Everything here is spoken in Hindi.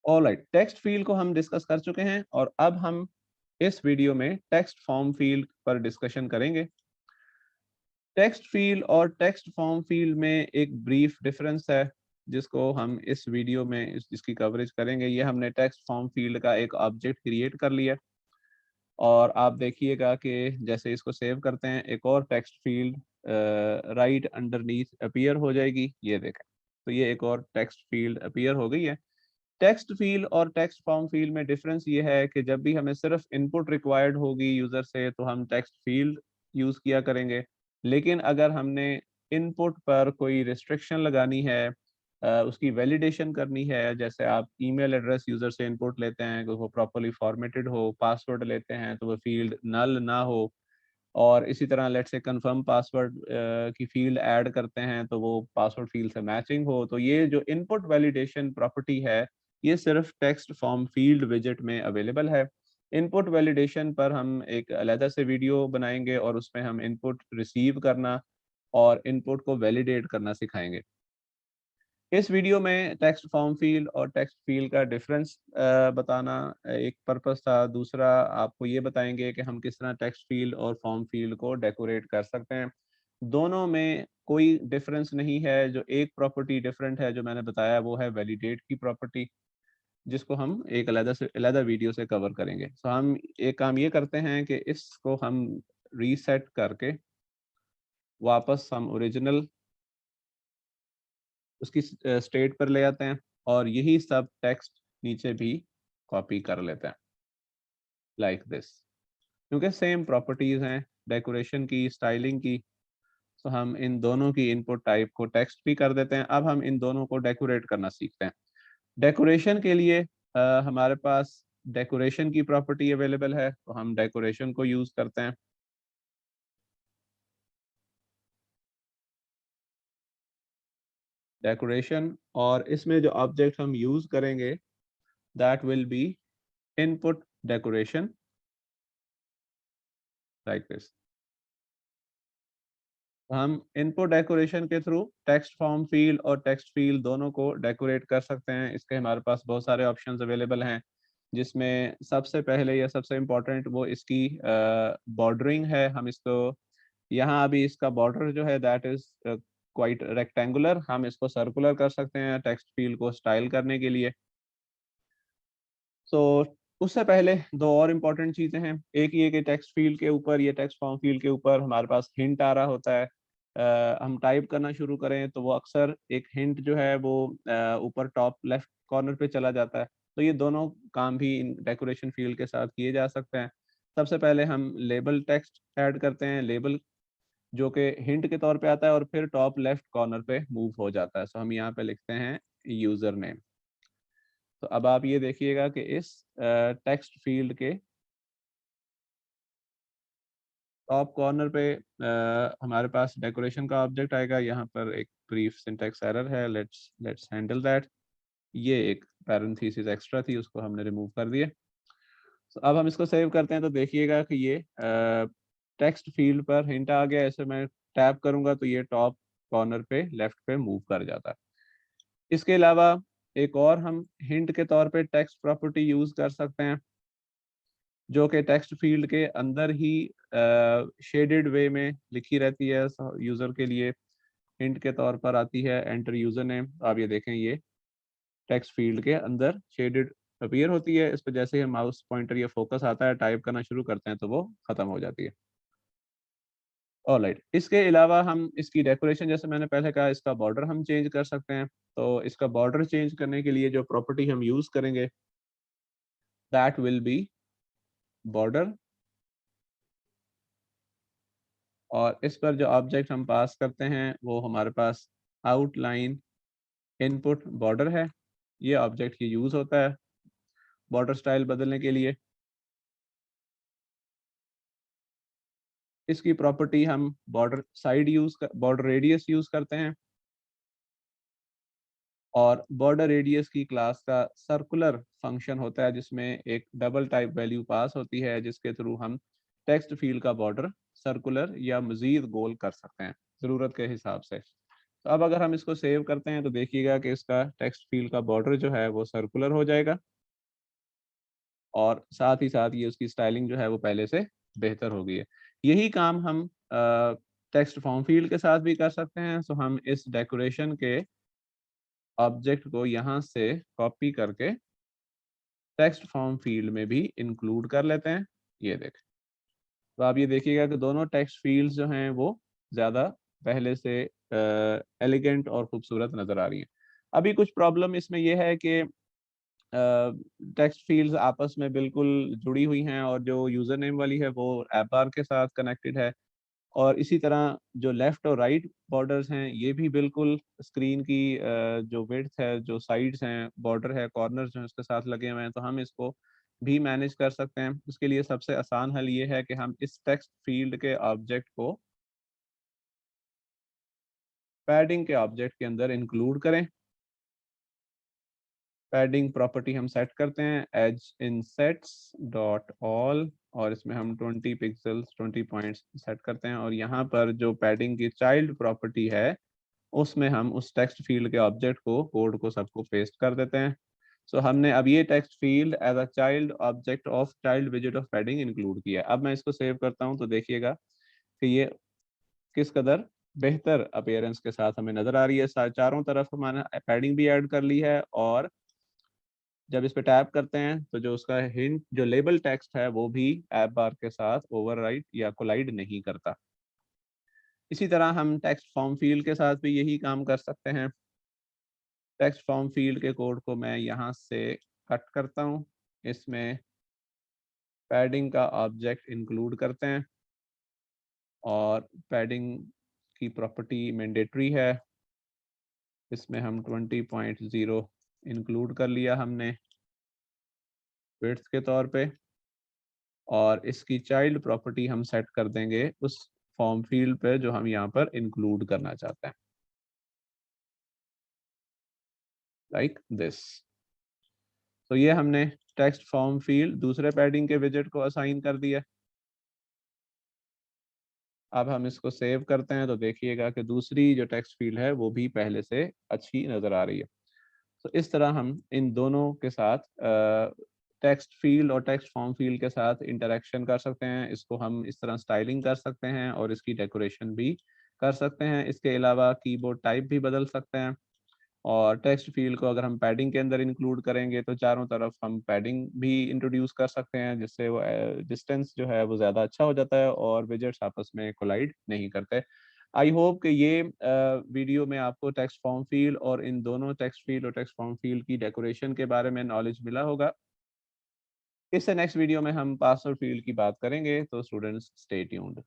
ऑलराइट, टेक्स्ट फील्ड को हम डिस्कस कर चुके हैं और अब हम इस वीडियो में टेक्स्ट फॉर्म फील्ड पर डिस्कशन करेंगे। टेक्स्ट फील्ड और टेक्स्ट फॉर्म फील्ड में एक ब्रीफ डिफरेंस है जिसको हम इस वीडियो में इसकी कवरेज करेंगे। ये हमने टेक्स्ट फॉर्म फील्ड का एक ऑब्जेक्ट क्रिएट कर लिया और आप देखिएगा कि जैसे इसको सेव करते हैं एक और text field right underneath appear हो जाएगी। ये देखें, तो ये एक और टेक्स्ट फील्ड अपीयर हो गई है। टेक्स्ट फील्ड और टेक्स्ट फॉर्म फील्ड में डिफरेंस ये है कि जब भी हमें सिर्फ इनपुट रिक्वायर्ड होगी यूजर से तो हम टेक्स्ट फील्ड यूज किया करेंगे, लेकिन अगर हमने इनपुट पर कोई रिस्ट्रिक्शन लगानी है, उसकी वैलिडेशन करनी है, जैसे आप ईमेल एड्रेस यूजर से इनपुट लेते हैं कि वो प्रॉपर्ली फॉर्मेटेड हो, पासवर्ड लेते हैं तो वो फील्ड नल ना हो, और इसी तरह लेट्स से कंफर्म पासवर्ड की फील्ड ऐड करते हैं तो वो पासवर्ड फील्ड से मैचिंग हो, तो ये जो इनपुट वैलिडेशन प्रॉपर्टी है ये सिर्फ टेक्स्ट फॉर्म फील्ड विजेट में अवेलेबल है। इनपुट वैलिडेशन पर हम एक अलग से वीडियो बनाएंगे और उसमें हम इनपुट रिसीव करना और इनपुट को वैलिडेट करना सिखाएंगे। इस वीडियो में टेक्स्ट फॉर्म फील्ड और टेक्स्ट फील्ड का डिफरेंस बताना एक पर्पस था। दूसरा, आपको ये बताएंगे कि हम किस तरह टेक्स्ट फील्ड और फॉर्म फील्ड को डेकोरेट कर सकते हैं। दोनों में कोई डिफरेंस नहीं है। जो एक प्रॉपर्टी डिफरेंट है जो मैंने बताया वो है वैलिडेट की प्रॉपर्टी, जिसको हम एक अलग वीडियो से कवर करेंगे। तो हम एक काम ये करते हैं कि इसको हम रीसेट करके वापस हम ओरिजिनल उसकी स्टेट पर ले आते हैं और यही सब टेक्स्ट नीचे भी कॉपी कर लेते हैं लाइक दिस, क्योंकि सेम प्रॉपर्टीज हैं डेकोरेशन की, स्टाइलिंग की। तो हम इन दोनों की इनपुट टाइप को टेक्स्ट भी कर देते हैं। अब हम इन दोनों को डेकोरेट करना सीखते हैं। डेकोरेशन के लिए हमारे पास डेकोरेशन की प्रॉपर्टी अवेलेबल है, तो हम डेकोरेशन को यूज करते हैं। डेकोरेशन, और इसमें जो ऑब्जेक्ट हम यूज करेंगे that will be input decoration like this. हम इनपुट डेकोरेशन के थ्रू टेक्स्ट फॉर्म फील्ड और टेक्स्ट फील्ड दोनों को डेकोरेट कर सकते हैं। इसके हमारे पास बहुत सारे ऑप्शंस अवेलेबल हैं, जिसमें सबसे पहले या सबसे इम्पोर्टेंट वो इसकी बॉर्डरिंग है। हम इसको यहाँ अभी इसका बॉर्डर जो है दैट इज क्वाइट रेक्टेंगुलर, हम इसको सर्कुलर कर सकते हैं टेक्स्ट फील्ड को स्टाइल करने के लिए। तो उससे पहले दो और इम्पोर्टेंट चीज़ें हैं। एक ये कि टेक्स्ट फील्ड के ऊपर, ये टेक्स्ट फॉर्म फील्ड के ऊपर हमारे पास हिंट आ रहा होता है। हम टाइप करना शुरू करें तो वो अक्सर एक हिंट जो है वो ऊपर टॉप लेफ्ट कॉर्नर पे चला जाता है। तो ये दोनों काम भी इन डेकोरेशन फील्ड के साथ किए जा सकते हैं। सबसे पहले हम लेबल टेक्स्ट ऐड करते हैं, लेबल जो कि हिंट के तौर पे आता है और फिर टॉप लेफ्ट कॉर्नर पे मूव हो जाता है। सो हम यहाँ पे लिखते हैं यूजर नेम। तो अब आप ये देखिएगा कि इस टेक्स्ट फील्ड के टॉप कॉर्नर पे हमारे पास डेकोरेशन का ऑब्जेक्ट आएगा। यहाँ पर एक ब्रीफ सिंटैक्स एरर है, लेट्स लेट्स हैंडल दैट। ये एक पैरेंथेसिस एक्स्ट्रा थी, उसको हमने रिमूव कर दिया। तो अब हम इसको सेव करते हैं तो देखिएगा कि ये टेक्स्ट फील्ड पर हिंट आ गया। ऐसे मैं टैप करूंगा तो ये टॉप कॉर्नर पे लेफ्ट पे मूव कर जाता है। इसके अलावा एक और हम हिंट के तौर पे टेक्स्ट प्रॉपर्टी यूज कर सकते हैं, जो कि टेक्स्ट फील्ड के अंदर ही शेडेड वे में लिखी रहती है। यूजर के लिए हिंट के तौर पर आती है एंटर यूजर नेम। आप ये देखें, ये टेक्स्ट फील्ड के अंदर शेडेड अपीयर होती है। इस पर जैसे ही माउस पॉइंटर या फोकस आता है, टाइप करना शुरू करते हैं तो वो खत्म हो जाती है। ऑलराइट, इसके अलावा हम इसकी डेकोरेशन, जैसे मैंने पहले कहा, इसका बॉर्डर हम चेंज कर सकते हैं। तो इसका बॉर्डर चेंज करने के लिए जो प्रॉपर्टी हम यूज करेंगे दैट विल बी बॉर्डर, और इस पर जो ऑब्जेक्ट हम पास करते हैं वो हमारे पास आउटलाइन इनपुट बॉर्डर है। ये ऑब्जेक्ट ये यूज होता है बॉर्डर स्टाइल बदलने के लिए। इसकी प्रॉपर्टी हम border side border radius use करते हैं, और बॉर्डर रेडियस की क्लास का सर्कुलर फंक्शन होता है जिसमें एक डबल टाइप वैल्यू पास होती है, जिसके थ्रू हम टेक्स्ट फील्ड का बॉर्डर सर्कुलर या मजीद गोल कर सकते हैं ज़रूरत के हिसाब से। तो अब अगर हम इसको सेव करते हैं तो देखिएगा कि इसका टेक्स्ट फील्ड का बॉर्डर जो है वो सर्कुलर हो जाएगा और साथ ही साथ ये उसकी स्टाइलिंग जो है वो पहले से बेहतर हो गई है। यही काम हम टेक्स्ट फॉर्म फील्ड के साथ भी कर सकते हैं। सो हम इस डेकोरेशन के ऑब्जेक्ट को यहाँ से कॉपी करके टेक्स्ट फॉर्म फील्ड में भी इंक्लूड कर लेते हैं। ये देखें, तो आप ये देखिएगा कि दोनों टेक्स्ट फील्ड्स जो हैं वो ज़्यादा पहले से एलिगेंट और खूबसूरत नज़र आ रही हैं। अभी कुछ प्रॉब्लम इसमें ये है कि टेक्स्ट फील्ड्स आपस में बिल्कुल जुड़ी हुई हैं और जो यूज़र नेम वाली है वो ऐप बार के साथ कनेक्टेड है और इसी तरह जो लेफ़्ट और राइट बॉर्डर्स हैं ये भी बिल्कुल स्क्रीन की जो विड्थ है, जो साइड्स हैं, बॉर्डर है, कॉर्नर्स जो हैं उसके साथ लगे हुए हैं, तो हम इसको भी मैनेज कर सकते हैं। उसके लिए सबसे आसान हल ये है कि हम इस टेक्स्ट फील्ड के ऑब्जेक्ट को पैडिंग के ऑब्जेक्ट के अंदर इंक्लूड करें। पैडिंग प्रॉपर्टी हम सेट करते हैं as in sets dot all और इसमें हम 20 पिक्सल्स 20 पॉइंट्स सेट करते हैं और यहाँ पर जो पैडिंग की चाइल्ड प्रॉपर्टी है उसमें हम उस टेक्स्ट फील्ड के ऑब्जेक्ट को कोड को सबको पेस्ट कर देते हैं। सो हमने अब ये text field as a child object of child विजेट ऑफ पैडिंग इंक्लूड किया है। अब मैं इसको सेव करता हूँ तो देखिएगा कि ये किस कदर बेहतर अपीयरेंस के साथ हमें नजर आ रही है। चारों तरफ हमारा पैडिंग भी ऐड कर ली है और जब इस पे टैप करते हैं तो जो उसका हिंट जो लेबल टेक्स्ट है वो भी ऐप बार के साथ ओवरराइट या कोलाइड नहीं करता। इसी तरह हम टेक्स्ट फॉर्म फील्ड के साथ भी यही काम कर सकते हैं। टेक्स्ट फॉर्म फील्ड के कोड को मैं यहाँ से कट करता हूँ, इसमें पैडिंग का ऑब्जेक्ट इंक्लूड करते हैं और पैडिंग की प्रॉपर्टी मैंडेटरी है, इसमें हम 20.0 इंक्लूड कर लिया हमने विड्थ के तौर पे और इसकी चाइल्ड प्रॉपर्टी हम सेट कर देंगे उस फॉर्म फील्ड पे जो हम यहाँ पर इंक्लूड करना चाहते हैं, लाइक दिस। तो ये हमने टेक्स्ट फॉर्म फील्ड दूसरे पैडिंग के विजेट को असाइन कर दिया। अब हम इसको सेव करते हैं तो देखिएगा कि दूसरी जो टेक्स्ट फील्ड है वो भी पहले से अच्छी नज़र आ रही है। तो इस तरह हम इन दोनों के साथ टेक्स्ट फील्ड और टेक्स्ट फॉर्म फील्ड के साथ इंटरेक्शन कर सकते हैं। इसको हम इस तरह स्टाइलिंग कर सकते हैं और इसकी डेकोरेशन भी कर सकते हैं। इसके अलावा कीबोर्ड टाइप भी बदल सकते हैं और टेक्स्ट फील्ड को अगर हम पैडिंग के अंदर इंक्लूड करेंगे तो चारों तरफ हम पैडिंग भी इंट्रोड्यूस कर सकते हैं जिससे वो डिस्टेंस जो है वो ज़्यादा अच्छा हो जाता है और विजेट्स आपस में कोलाइड नहीं करते। आई होप कि ये वीडियो में आपको टेक्स्ट फॉर्म फील्ड और इन दोनों टेक्स्ट फील्ड और टेक्स्ट फॉर्म फील्ड की डेकोरेशन के बारे में नॉलेज मिला होगा। इससे नेक्स्ट वीडियो में हम पासवर्ड फील्ड की बात करेंगे, तो स्टूडेंट्स स्टे ट्यून्ड।